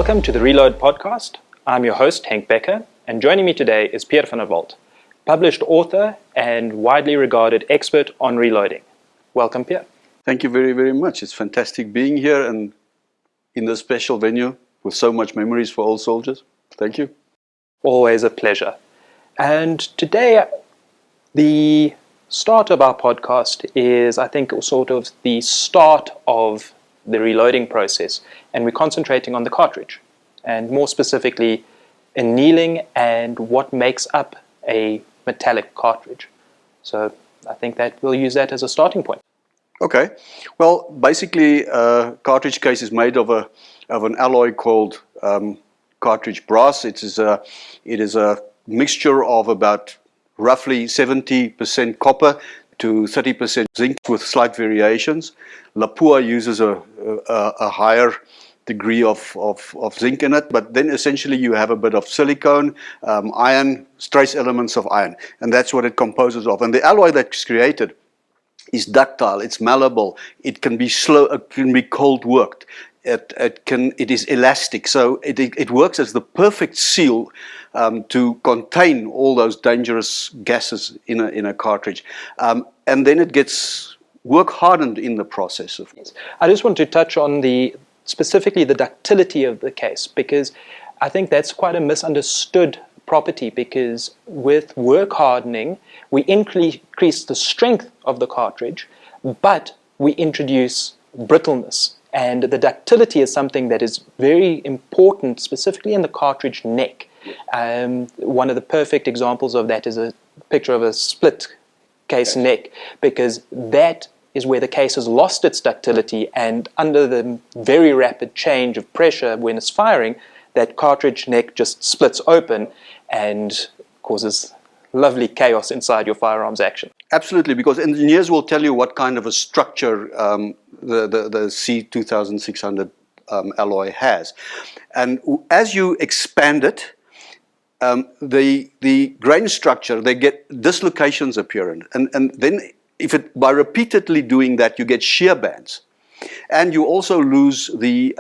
Welcome to the Reload podcast. I'm your host, Henk Becker, and joining me today is Pierre van der Walt, published author and widely regarded expert on reloading. Welcome, Pierre. Thank you very, very much. It's fantastic being here and in this special venue with so much memories for all soldiers. Thank you. Always a pleasure. And today, the start of our podcast is, I think, sort of the start of the reloading process, and we're concentrating on the cartridge, and more specifically, annealing and what makes up a metallic cartridge. So I think that we'll use that as a starting point. Okay. Well, basically, a cartridge case is made of an alloy called cartridge brass. It is a mixture of about roughly 70% copper to 30% zinc with slight variations. Lapua uses a higher degree of zinc in it, but then essentially you have a bit of silicone, iron, trace elements of iron, and that's what it composes of. And the alloy that's created is ductile, it's malleable, it can be slow, it can be cold worked. It is elastic, so it works as the perfect seal to contain all those dangerous gases in a cartridge, and then it gets work hardened in the process. I just want to touch on specifically the ductility of the case, because I think that's quite a misunderstood property, because with work hardening we increase the strength of the cartridge, but we introduce brittleness. And the ductility is something that is very important, specifically in the cartridge neck. One of the perfect examples of that is a picture of a split case neck, because that is where the case has lost its ductility, and under the very rapid change of pressure when it's firing, that cartridge neck just splits open and causes lovely chaos inside your firearms action. Absolutely, because engineers will tell you what kind of a structure the C2600 alloy has. And as you expand it, the grain structure, they get dislocations appear in. And then by repeatedly doing that, you get shear bands. And you also lose the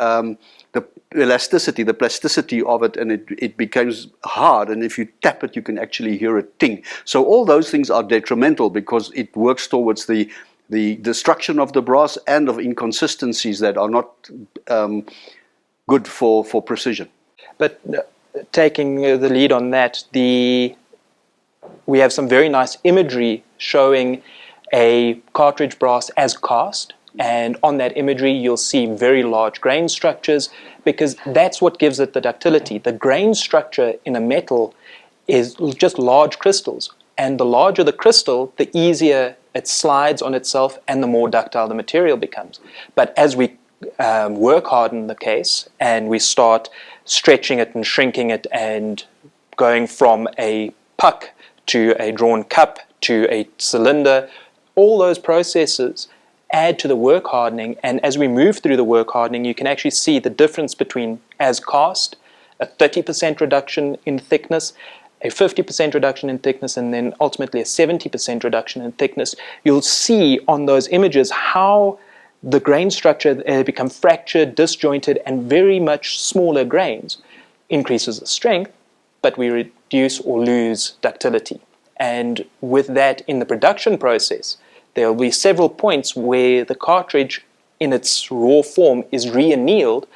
elasticity, the plasticity of it, and it becomes hard, and if you tap it you can actually hear it ting. So all those things are detrimental because it works towards the destruction of the brass and of inconsistencies that are not good for precision. But taking the lead on that, we have some very nice imagery showing a cartridge brass as cast. And on that imagery, you'll see very large grain structures, because that's what gives it the ductility. The grain structure in a metal is just large crystals. And the larger the crystal, the easier it slides on itself and the more ductile the material becomes. But as we work harden the case and we start stretching it and shrinking it and going from a puck to a drawn cup to a cylinder, all those processes add to the work hardening, and as we move through the work hardening, you can actually see the difference between as cast, a 30% reduction in thickness, a 50% reduction in thickness, and then ultimately a 70% reduction in thickness. You'll see on those images how the grain structure become fractured, disjointed, and very much smaller grains. Increases the strength, but we reduce or lose ductility. And with that, in the production process, there will be several points where the cartridge in its raw form is re-annealed,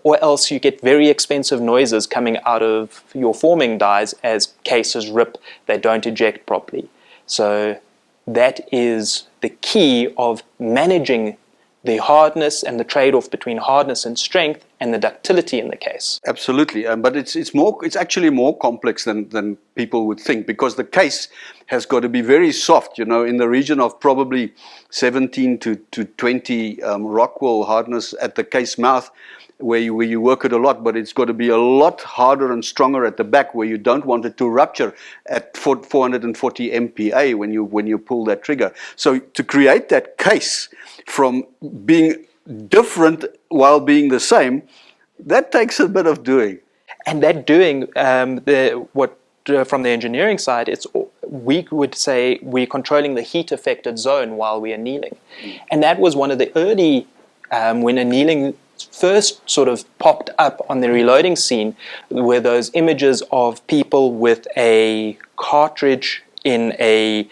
or else you get very expensive noises coming out of your forming dies as cases rip, they don't eject properly. So that is the key of managing the hardness and the trade-off between hardness and strength and the ductility in the case. Absolutely, but it's actually more complex than people would think, because the case has got to be very soft, in the region of probably 17 to 20 Rockwell hardness at the case mouth, where you work it a lot, but it's got to be a lot harder and stronger at the back, where you don't want it to rupture at 440 MPa when you pull that trigger. So to create that case from being different while being the same, that takes a bit of doing. And that doing, from the engineering side, we would say we're controlling the heat affected zone while we are annealing. And that was one of the early, when annealing first sort of popped up on the reloading scene were those images of people with a cartridge in a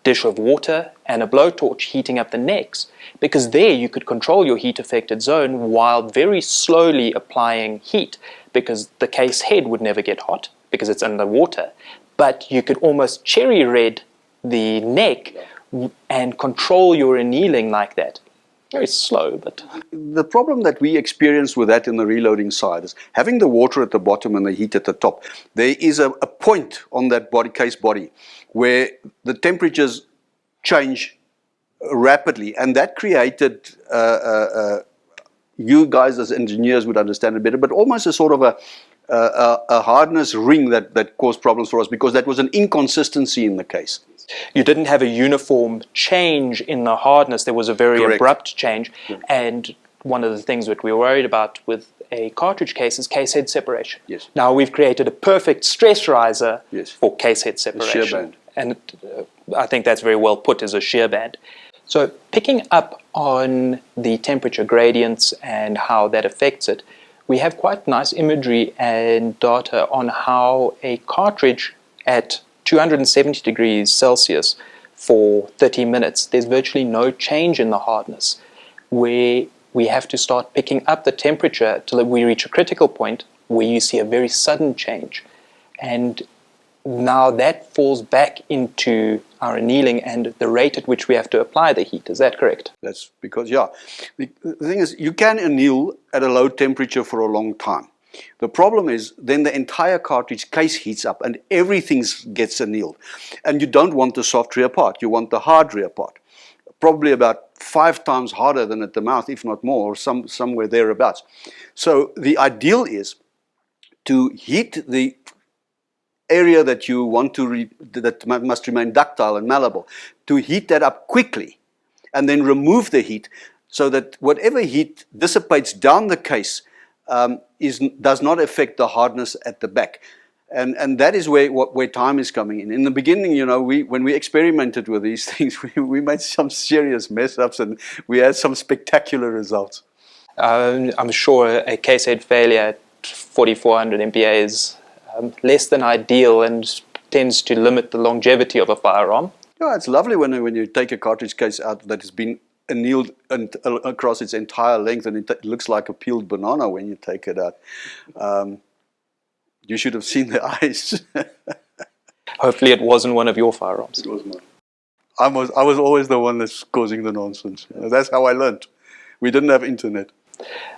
dish of water and a blowtorch heating up the necks, because there you could control your heat affected zone while very slowly applying heat, because the case head would never get hot because it's underwater, but you could almost cherry red the neck and control your annealing like that. Very slow, but... The problem that we experience with that in the reloading side is having the water at the bottom and the heat at the top. There is a point on that case body where the temperatures change rapidly, and that created, you guys as engineers would understand it better, but almost a sort of a hardness ring that caused problems for us, because that was an inconsistency in the case. You didn't have a uniform change in the hardness. There was a very Correct. abrupt change. Yeah. And one of the things that we were worried about with a cartridge case is case head separation. Yes. Now we've created a perfect stress riser Yes. for case head separation. A shear band. And I think that's very well put as a shear band. So picking up on the temperature gradients and how that affects it, we have quite nice imagery and data on how a cartridge at 270 degrees Celsius for 30 minutes, there's virtually no change in the hardness, where we have to start picking up the temperature till we reach a critical point where you see a very sudden change. And now that falls back into our annealing and the rate at which we have to apply the heat. Is that correct? That's because, yeah, the thing is, you can anneal at a low temperature for a long time. The problem is then the entire cartridge case heats up and everything gets annealed. And you don't want the soft rear part, you want the hard rear part. Probably about 5 times harder than at the mouth, if not more, or somewhere thereabouts. So the ideal is to heat the area that you want to, that must remain ductile and malleable, to heat that up quickly and then remove the heat so that whatever heat dissipates down the case does not affect the hardness at the back. And that is where time is coming in. In the beginning, you know, when we experimented with these things, we made some serious mess ups and we had some spectacular results. I'm sure a case head failure at 4400 MPa is less than ideal and tends to limit the longevity of a firearm. Yeah, it's lovely when you take a cartridge case out that has been annealed across its entire length, and it looks like a peeled banana when you take it out. You should have seen the eyes. Hopefully it wasn't one of your firearms. It was mine. I was always the one that's causing the nonsense. That's how I learned. We didn't have internet.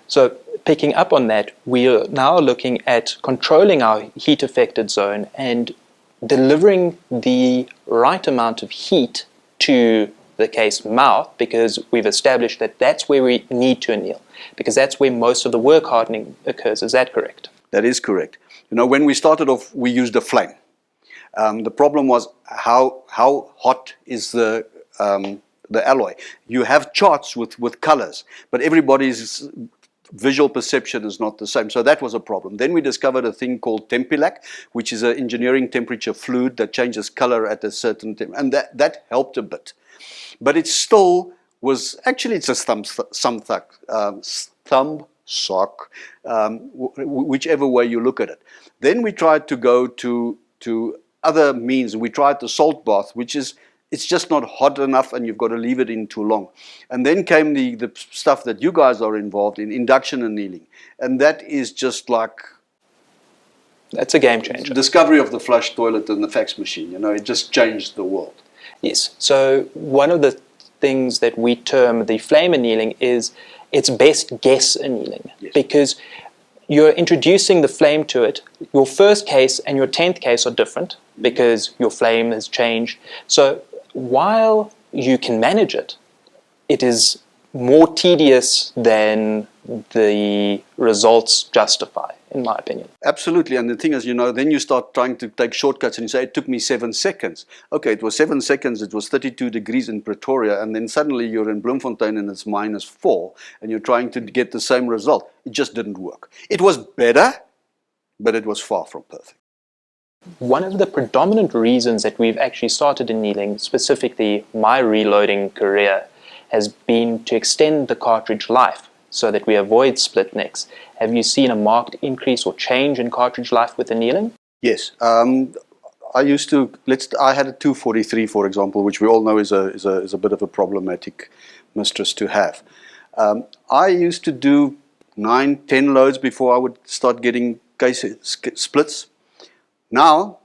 So picking up on that, we are now looking at controlling our heat affected zone and delivering the right amount of heat to the case mouth, because we've established that that's where we need to anneal, because that's where most of the work hardening occurs. Is that correct? That is correct. You know, when we started off, we used a flame. The problem was how hot is the alloy. You have charts with colors, but everybody's visual perception is not the same. So that was a problem. Then we discovered a thing called Tempilac, which is an engineering temperature fluid that changes color at a certain temperature, and that helped a bit. But it still was, actually it's a thumb sock, whichever way you look at it. Then we tried to go to other means. We tried the salt bath, which is, it's just not hot enough and you've got to leave it in too long. And then came the stuff that you guys are involved in, induction annealing. And that is just like... That's a game changer. The discovery of the flush toilet and the fax machine, you know, it just changed the world. Yes. So one of the things that we term the flame annealing is it's best guess annealing. Yes. Because you're introducing the flame to it. Your first case and your 10th case are different because your flame has changed. So while you can manage it, it is more tedious than the results justify, in my opinion. Absolutely, and the thing is, you know, then you start trying to take shortcuts and you say, it took me 7 seconds. Okay, it was 7 seconds, it was 32 degrees in Pretoria, and then suddenly you're in Bloemfontein and it's -4, and you're trying to get the same result. It just didn't work. It was better, but it was far from perfect. One of the predominant reasons that we've actually started annealing, specifically my reloading career, has been to extend the cartridge life. so that we avoid split necks. Have you seen a marked increase or change in cartridge life with annealing? Yes. I used to, I had a 243, for example, which we all know is a bit of a problematic mistress to have. I used to do 9, 10 loads before I would start getting splits. Now,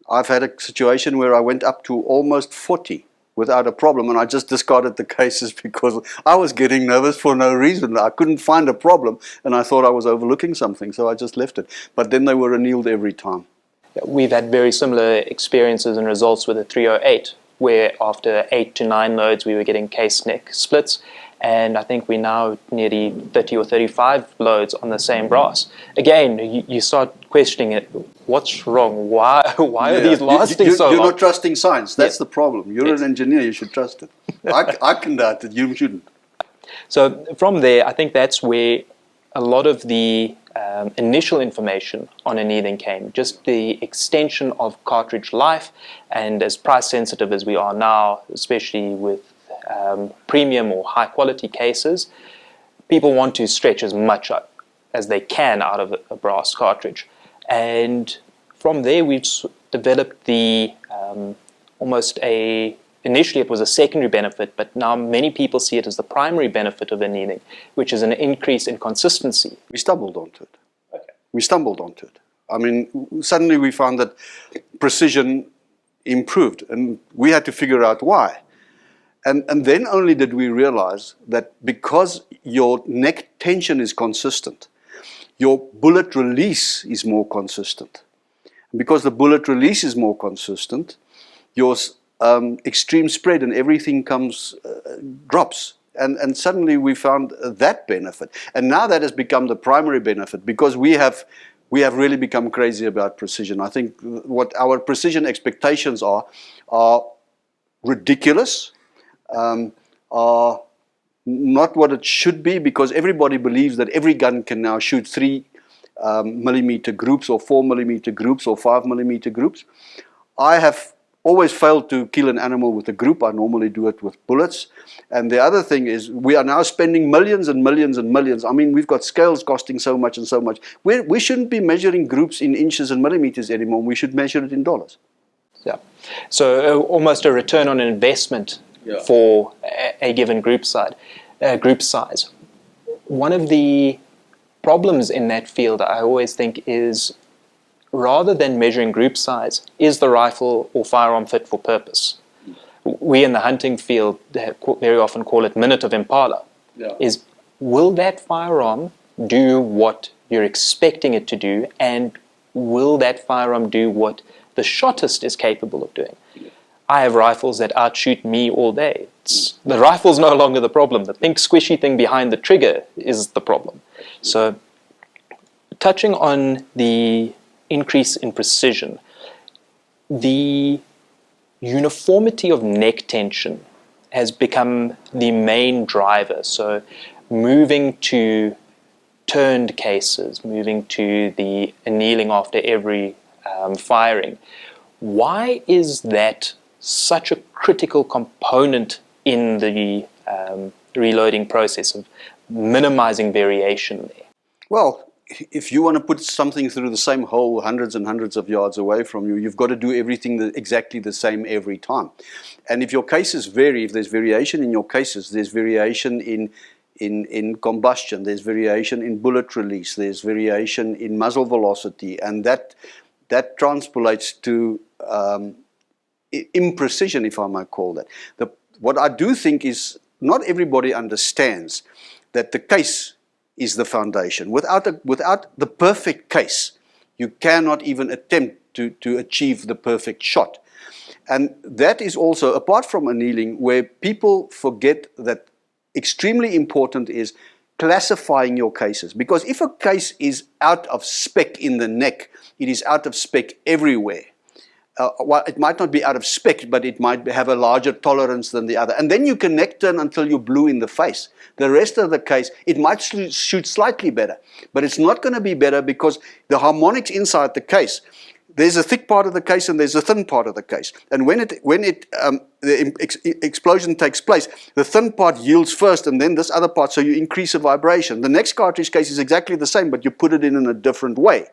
I've had a situation where I went up to almost 40 without a problem, and I just discarded the cases because I was getting nervous for no reason. I couldn't find a problem, and I thought I was overlooking something, so I just left it. But then they were annealed every time. We've had very similar experiences and results with the 308, where after 8 to 9 loads we were getting case neck splits, and I think we're now nearly 30 or 35 loads on the same brass. Again, you start questioning it. What's wrong? Why are these lasting so long? You're not trusting science. That's the problem. You're Yes. an engineer. You should trust it. I can doubt it. You shouldn't. So from there, I think that's where a lot of the initial information on annealing came, just the extension of cartridge life, and as price sensitive as we are now, especially with premium or high quality cases, people want to stretch as much as they can out of a brass cartridge. And from there we've developed the initially it was a secondary benefit, but now many people see it as the primary benefit of annealing, which is an increase in consistency. We stumbled onto it. Okay. We stumbled onto it. I mean, suddenly we found that precision improved, and we had to figure out why. And then only did we realize that because your neck tension is consistent, your bullet release is more consistent. And because the bullet release is more consistent, your extreme spread and everything drops. And suddenly we found that benefit. And now that has become the primary benefit, because we have really become crazy about precision. I think what our precision expectations are ridiculous, are not what it should be, because everybody believes that every gun can now shoot 3 millimeter groups or 4 millimeter groups or 5 millimeter groups. I have always failed to kill an animal with a group. I normally do it with bullets. And the other thing is, we are now spending millions and millions and millions. I mean, we've got scales costing so much and so much. We shouldn't be measuring groups in inches and millimeters anymore. We should measure it in dollars. Yeah. So almost a return on investment for a given group size. One of the problems in that field, I always think, is rather than measuring group size, is the rifle or firearm fit for purpose? We in the hunting field very often call it minute of impala. Yeah. Is, will that firearm do what you're expecting it to do, and will that firearm do what the shotist is capable of doing? I have rifles that outshoot me all day. The rifle's no longer the problem. The pink squishy thing behind the trigger is the problem. So, touching on the increase in precision, the uniformity of neck tension has become the main driver. So, moving to turned cases, moving to the annealing after every firing. Why is that such a critical component in the reloading process of minimizing variation there? Well, if you want to put something through the same hole hundreds and hundreds of yards away from you, you've got to do everything exactly the same every time. And if your cases vary, if there's variation in your cases, there's variation in combustion, there's variation in bullet release, there's variation in muzzle velocity, and that translates to imprecision, if I might call that. What I do think is, not everybody understands that the case is the foundation. Without the perfect case, you cannot even attempt to achieve the perfect shot. And that is also, apart from annealing, where people forget that extremely important is classifying your cases. Because if a case is out of spec in the neck, it is out of spec everywhere. Well, it might not be out of spec, but it might have a larger tolerance than the other. And then you can neck turn until you're blue in the face. The rest of the case, it might shoot slightly better, but it's not going to be better because the harmonics inside the case, there's a thick part of the case and there's a thin part of the case. And when the explosion takes place, the thin part yields first and then this other part, so you increase the vibration. The next cartridge case is exactly the same, but you put it in a different way.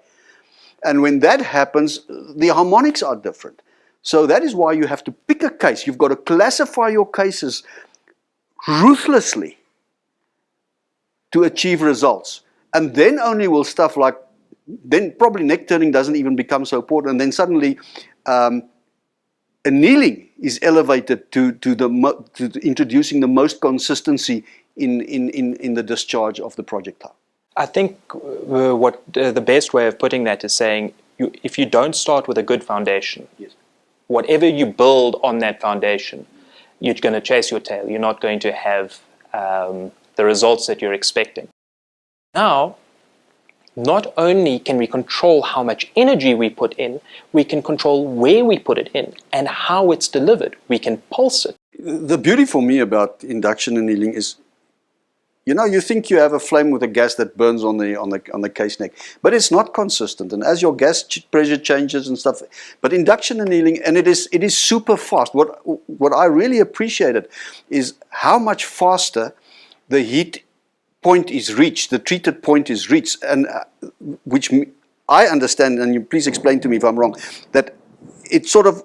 And when that happens, the harmonics are different. So that is why you have to pick a case. You've got to classify your cases ruthlessly to achieve results. And then only will stuff like, then probably neck turning doesn't even become so important. And then suddenly annealing is elevated to introducing the most consistency in the discharge of the projectile. I think what the best way of putting that is saying, if you don't start with a good foundation, yes, whatever you build on that foundation, you're going to chase your tail. You're not going to have the results that you're expecting. Now, not only can we control how much energy we put in, we can control where we put it in and how it's delivered. We can pulse it. The beauty for me about induction annealing is, you know, you think you have a flame with a gas that burns on the case neck, but it's not consistent. And as your gas pressure changes and stuff, but induction annealing, and it is super fast. What I really appreciated is how much faster the heat point is reached, the treated point is reached, and which I understand, and you please explain to me if I'm wrong, that it sort of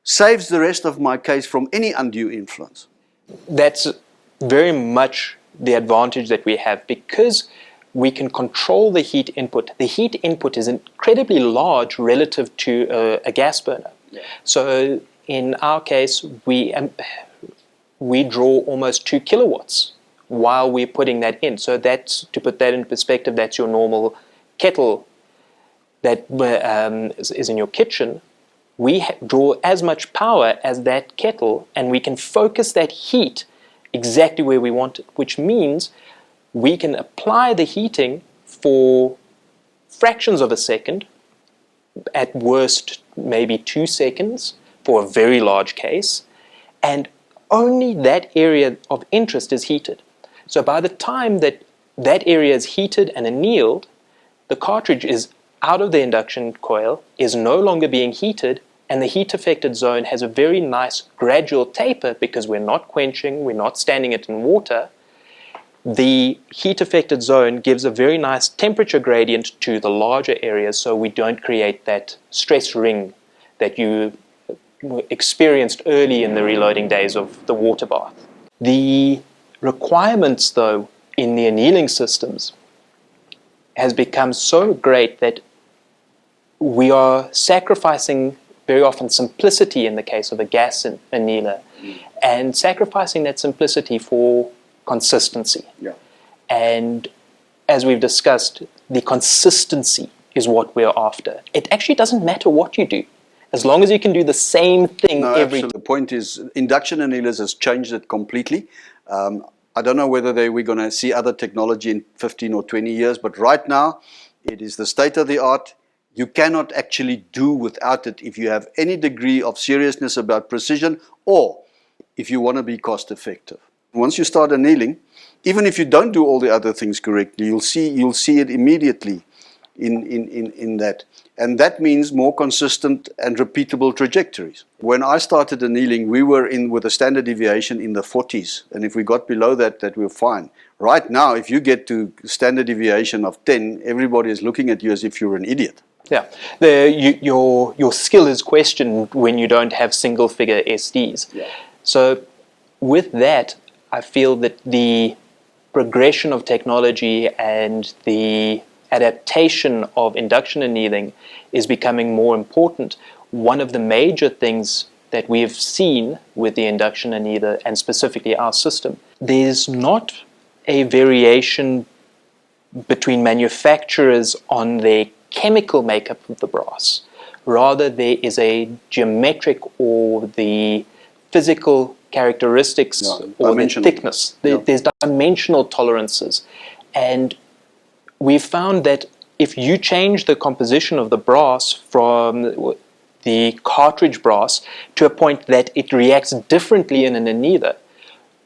saves the rest of my case from any undue influence. That's very much the advantage that we have because we can control the heat input. The heat input is incredibly large relative to a gas burner. Yeah. So in our case, we draw almost 2 kilowatts while we're putting that in. So that's, to put that in perspective, that's your normal kettle that is in your kitchen. We draw as much power as that kettle, and we can focus that heat exactly where we want it, which means we can apply the heating for fractions of a second, at worst maybe 2 seconds for a very large case, and only that area of interest is heated. So by the time that area is heated and annealed, the cartridge is out of the induction coil, is no longer being heated, and the heat affected zone has a very nice gradual taper because we're not quenching, we're not standing it in water. The heat affected zone gives a very nice temperature gradient to the larger areas so we don't create that stress ring that you experienced early in the reloading days of the water bath. The requirements, though, in the annealing systems has become so great that we are sacrificing very often simplicity in the case of a gas annealer and sacrificing that simplicity for consistency. Yeah. And as we've discussed, the consistency is what we're after. It actually doesn't matter what you do, as long as you can do the same thing every time. The point is, induction annealers has changed it completely. I don't know whether we're going to see other technology in 15 or 20 years, but right now, it is the state of the art. You cannot actually do without it if you have any degree of seriousness about precision or if you want to be cost effective. Once you start annealing, even if you don't do all the other things correctly, you'll see it immediately in that. And that means more consistent and repeatable trajectories. When I started annealing, we were with a standard deviation in the 40s. And if we got below that we were fine. Right now, if you get to standard deviation of 10, everybody is looking at you as if you're an idiot. Yeah, your skill is questioned when you don't have single figure SDs. Yeah. So with that, I feel that the progression of technology and the adaptation of induction annealing is becoming more important. One of the major things that we've seen with the induction annealer, and specifically our system, there's not a variation between manufacturers on their chemical makeup of the brass. Rather, there is a geometric or the physical characteristics or the thickness. There's dimensional tolerances. And we've found that if you change the composition of the brass from the cartridge brass to a point that it reacts differently in an annealer,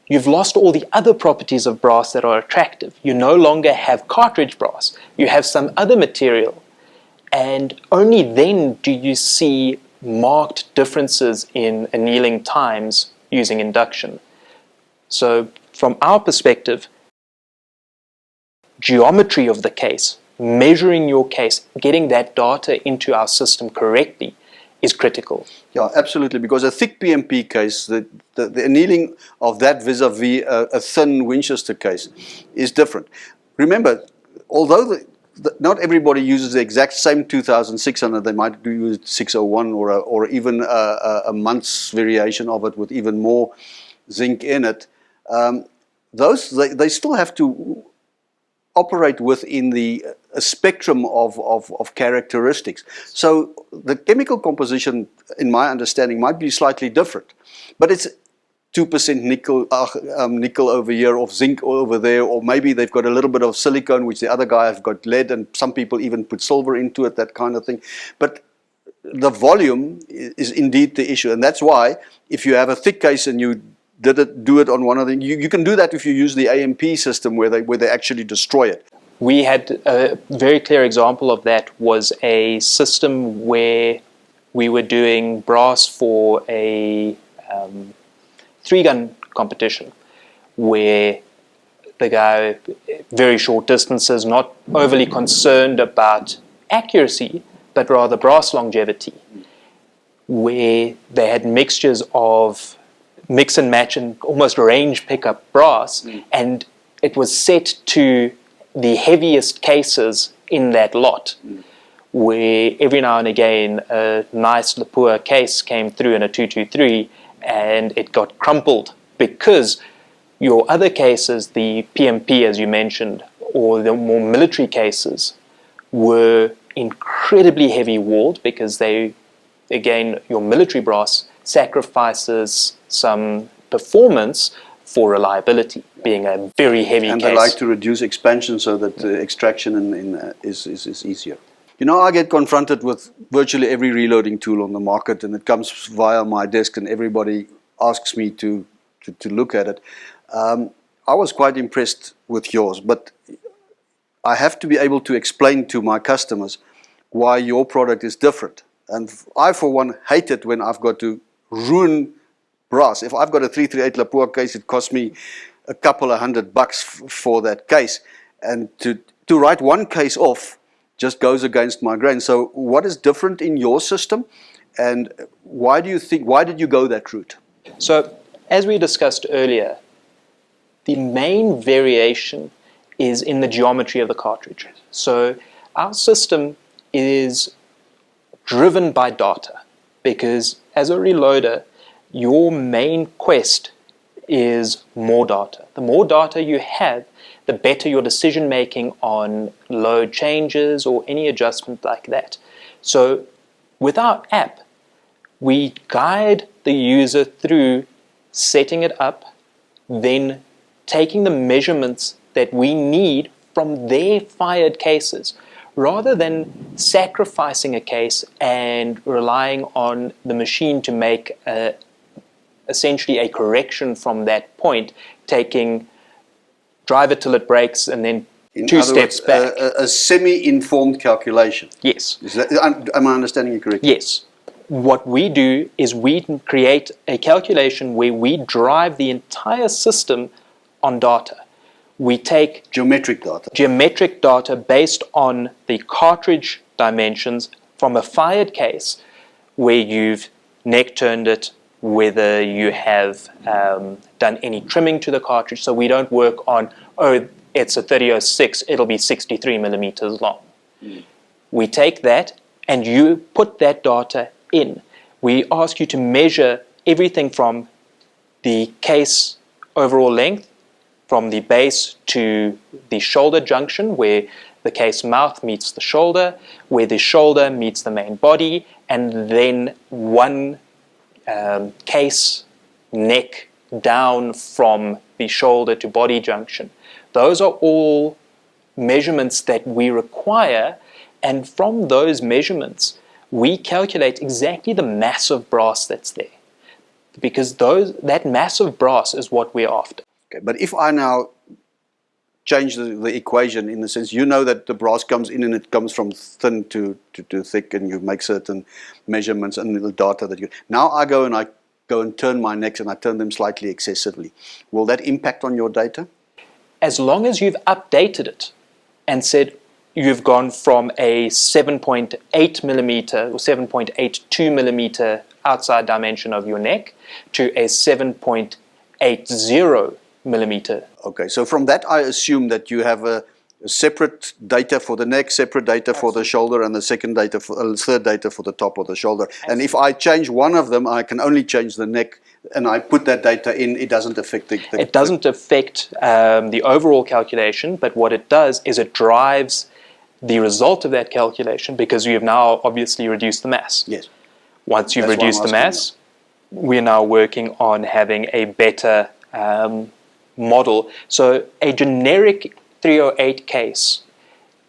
you've lost all the other properties of brass that are attractive. You no longer have cartridge brass. You have some other material. and only then do you see marked differences in annealing times using induction. So from our perspective, geometry of the case, measuring your case, getting that data into our system correctly is critical. Yeah, absolutely, because a thick PMP case, the annealing of that vis-a-vis a thin Winchester case is different. Remember, although not everybody uses the exact same 2600, they might use 601 or even a month's variation of it with even more zinc in it. They still have to operate within a spectrum of characteristics. So the chemical composition, in my understanding, might be slightly different, but it's 2% nickel over here, or zinc over there, or maybe they've got a little bit of silicone, which the other guy has got lead, and some people even put silver into it, that kind of thing. But the volume is indeed the issue, and that's why if you have a thick case and you do it on one of the, you can do that if you use the AMP system where they actually destroy it. We had a very clear example of that was a system where we were doing brass for a 3-gun competition where the guy, very short distances, not overly concerned about accuracy, but rather brass longevity, where they had mixtures of mix and match and almost range pickup brass, and it was set to the heaviest cases in that lot, where every now and again a nice Lapua case came through in a 223 and it got crumpled because your other cases, the PMP as you mentioned, or the more military cases, were incredibly heavy walled because they, again, your military brass sacrifices some performance for reliability, being a very heavy and case. they like to reduce expansion so that extraction is easier. You know, I get confronted with virtually every reloading tool on the market, and it comes via my desk, and everybody asks me to look at it. I was quite impressed with yours, but I have to be able to explain to my customers why your product is different. And I, for one, hate it when I've got to ruin brass. If I've got a 338 Lapua case, it costs me a couple of $100 for that case. And to write one case off just goes against my grain. So what is different in your system, and why did you go that route? So, as we discussed earlier, the main variation is in the geometry of the cartridge. So our system is driven by data, because as a reloader, your main quest is more data. The more data you have, the better your decision making on load changes or any adjustment like that. So with our app, we guide the user through setting it up, then taking the measurements that we need from their fired cases, rather than sacrificing a case and relying on the machine to make essentially a correction from that point, taking drive it till it breaks and then two steps back. A semi-informed calculation. Yes. Am I understanding you correctly? Yes. What we do is we create a calculation where we drive the entire system on data. We take geometric data based on the cartridge dimensions from a fired case, where you've neck turned it, whether you have done any trimming to the cartridge. So we don't work on, oh, it's a 3006, it'll be 63 millimeters long. We take that and you put that data in. We ask you to measure everything from the case overall length, from the base to the shoulder junction, where the case mouth meets the shoulder, where the shoulder meets the main body, and then one case neck down from the shoulder to body junction. Those are all measurements that we require, and from those measurements we calculate exactly the mass of brass that's there, because that mass of brass is what we're after. Okay, but if I now change the equation in the sense, you know that the brass comes in and it comes from thin to thick, and you make certain measurements and the data that you... Now I go and turn my necks, and I turn them slightly excessively. Will that impact on your data? As long as you've updated it and said you've gone from a 7.8 millimeter or 7.82 millimeter outside dimension of your neck to a 7.80 millimeter. Okay, so from that I assume that you have a separate data for the neck, separate data for the shoulder, and the third data for the top of the shoulder. And if I change one of them, I can only change the neck, and I put that data in, it doesn't affect it doesn't affect the overall calculation, but what it does is it drives the result of that calculation, because you have now obviously reduced the mass. Yes. Once you've reduced the mass, we're now working on having a better model. So a generic 308 case,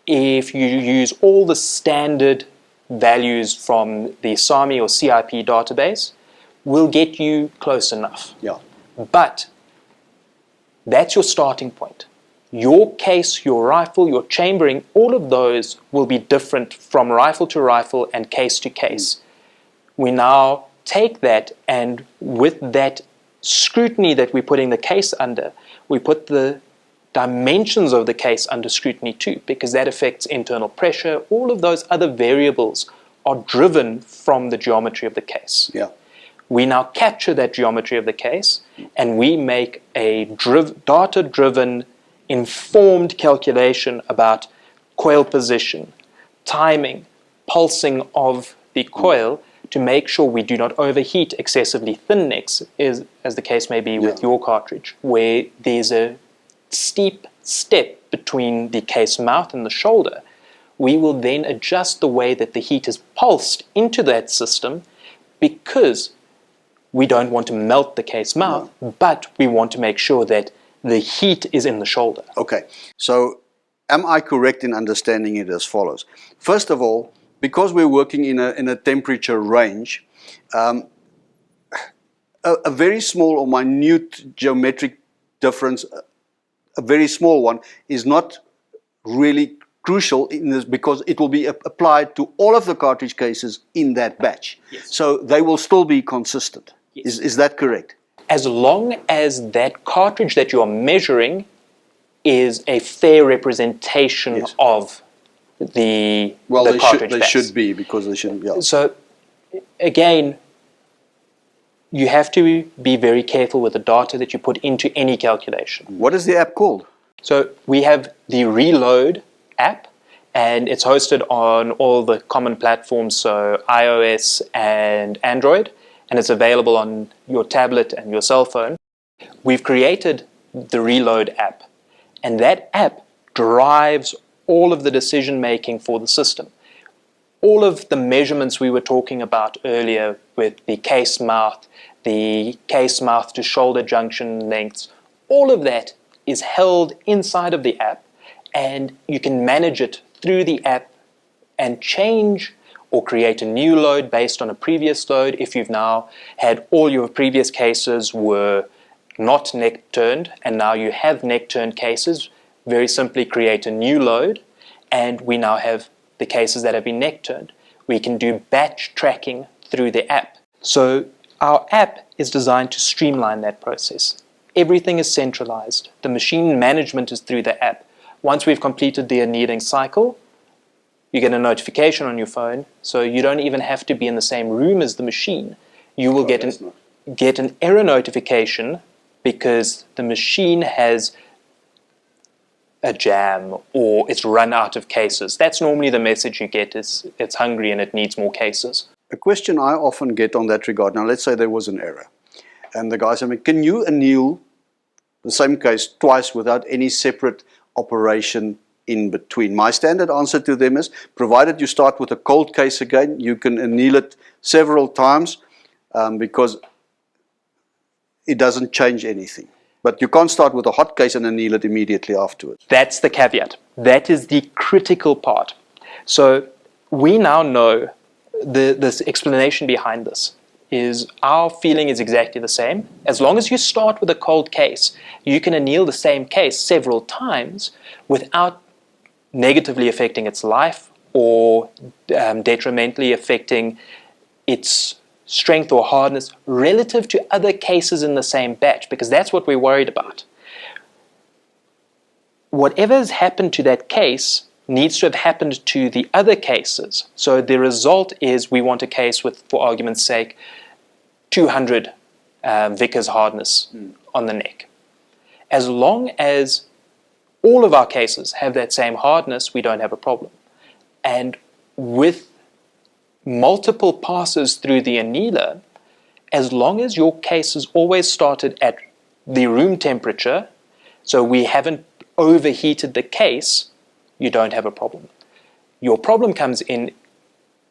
if you use all the standard values from the SAMI or CIP database, will get you close enough. Yeah. But that's your starting point. Your case, your rifle, your chambering, all of those will be different from rifle to rifle and case to case. We now take that, and with that scrutiny that we're putting the case under, we put the dimensions of the case under scrutiny too, because that affects internal pressure. All of those other variables are driven from the geometry of the case. Yeah. We now capture that geometry of the case, and we make a data-driven, informed calculation about coil position, timing, pulsing of the coil, to make sure we do not overheat excessively thin necks, as the case may be with your cartridge, where there's a steep step between the case mouth and the shoulder. We will then adjust the way that the heat is pulsed into that system, because we don't want to melt the case mouth, but we want to make sure that the heat is in the shoulder. Okay, so am I correct in understanding it as follows? First of all, because we're working in a temperature range, a very small or minute geometric difference, a very small one, is not really crucial in this, because it will be applied to all of the cartridge cases in that batch. Yes. So they will still be consistent. Yes. Is that correct? As long as that cartridge that you are measuring is a fair representation of the cartridge they should be, because they shouldn't. Yeah. So again, you have to be very careful with the data that you put into any calculation. What is the app called? So we have the Reload app, and it's hosted on all the common platforms, so iOS and Android, and it's available on your tablet and your cell phone. We've created the Reload app, and that app drives all of the decision making for the system. All of the measurements we were talking about earlier with the case mouth to shoulder junction lengths, all of that is held inside of the app, and you can manage it through the app and change or create a new load based on a previous load. If you've now had all your previous cases were not neck turned, and now you have neck turned cases, very simply create a new load, and we now have the cases that have been neck turned. We can do batch tracking through the app. So our app is designed to streamline that process. Everything is centralized. The machine management is through the app. Once we've completed the annealing cycle, you get a notification on your phone, so you don't even have to be in the same room as the machine. You will get an error notification because the machine has a jam or it's run out of cases. That's normally the message you get, is it's hungry and it needs more cases. A question I often get on that regard, now let's say there was an error, and the guy said, can you anneal the same case twice without any separate operation in between? My standard answer to them is, provided you start with a cold case again, you can anneal it several times because it doesn't change anything. But you can't start with a hot case and anneal it immediately afterwards. That's the caveat. That is the critical part. So we now know this explanation behind this. is our feeling is exactly the same. As long as you start with a cold case, you can anneal the same case several times without negatively affecting its life or detrimentally affecting its strength or hardness relative to other cases in the same batch, because that's what we're worried about. Whatever has happened to that case needs to have happened to the other cases. So the result is we want a case with, for argument's sake, 200 Vickers hardness on the neck. As long as all of our cases have that same hardness, we don't have a problem. And with multiple passes through the annealer, as long as your case is always started at the room temperature, so we haven't overheated the case, you don't have a problem. Your problem comes in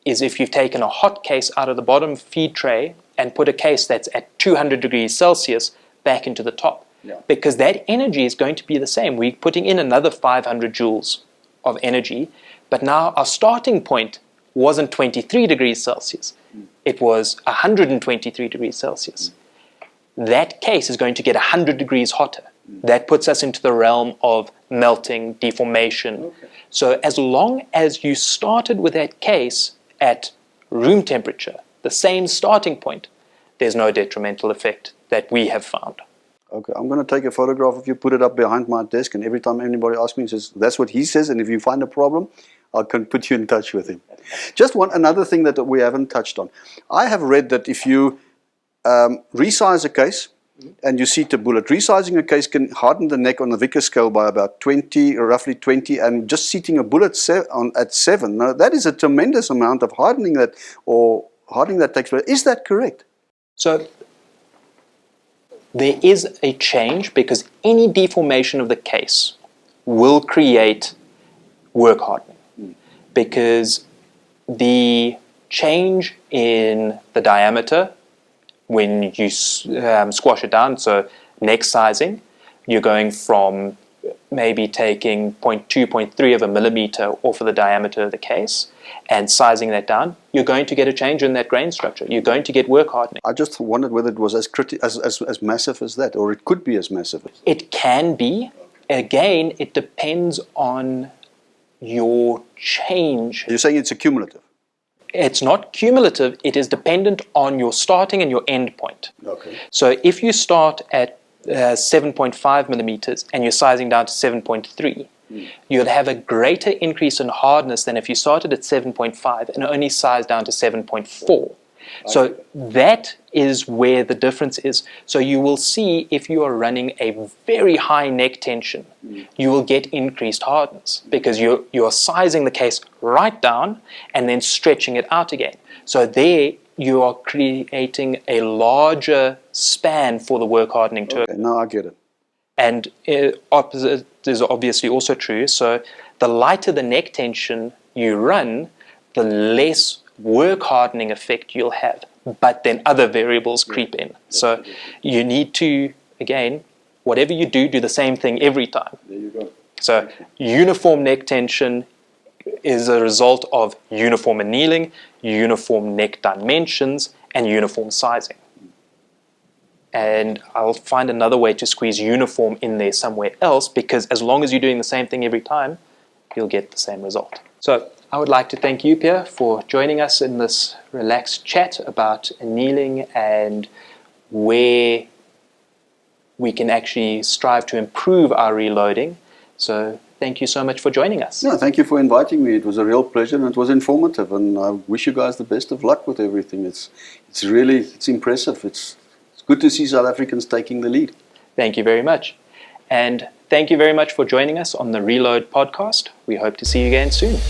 is if you've taken a hot case out of the bottom feed tray and put a case that's at 200 degrees Celsius back into the top. Yeah. Because that energy is going to be the same. We're putting in another 500 joules of energy, but now our starting point wasn't 23 degrees Celsius. It was 123 degrees Celsius. That case is going to get 100 degrees hotter. That puts us into the realm of melting, deformation. Okay. So as long as you started with that case at room temperature, the same starting point, there's no detrimental effect that we have found. Okay, I'm going to take a photograph of you, put it up behind my desk, and every time anybody asks me, he says, that's what he says, and if you find a problem, I can put you in touch with him. Just another thing that we haven't touched on. I have read that if you resize a case and you seat a bullet, resizing a case can harden the neck on the Vickers scale by about 20, or roughly 20, and just seating a bullet at 7. Now, that is a tremendous amount of hardening that takes place. Is that correct? So there is a change because any deformation of the case will create work hardening, because the change in the diameter when you squash it down, so neck sizing, you're going from maybe taking 0.2, 0.3 of a millimeter off of the diameter of the case and sizing that down, you're going to get a change in that grain structure. You're going to get work hardening. I just wondered whether it was as massive as that, or it could be as massive as that. It can be. Again, it depends on your change. You're saying it's a cumulative? It's not cumulative. It is dependent on your starting and your end point. Okay. So if you start at 7.5 millimeters and you're sizing down to 7.3, you'll have a greater increase in hardness than if you started at 7.5 and only sized down to 7.4. So that is where the difference is. So you will see if you are running a very high neck tension, you will get increased hardness because you're sizing the case right down and then stretching it out again. So there you are creating a larger span for the work hardening to occur. Okay, now I get it. And opposite is obviously also true. So the lighter the neck tension you run, the less work hardening effect you'll have. But then other variables creep in. So you need to, again, whatever you do, do the same thing every time. There you go. So uniform neck tension is a result of uniform annealing, uniform neck dimensions, and uniform sizing. And I'll find another way to squeeze uniform in there somewhere else, because as long as you're doing the same thing every time, you'll get the same result. So I would like to thank you, Pierre, for joining us in this relaxed chat about annealing and where we can actually strive to improve our reloading. So thank you so much for joining us. No, thank you for inviting me. It was a real pleasure and it was informative, and I wish you guys the best of luck with everything. It's impressive. It's good to see South Africans taking the lead. Thank you very much. And thank you very much for joining us on the Reload podcast. We hope to see you again soon.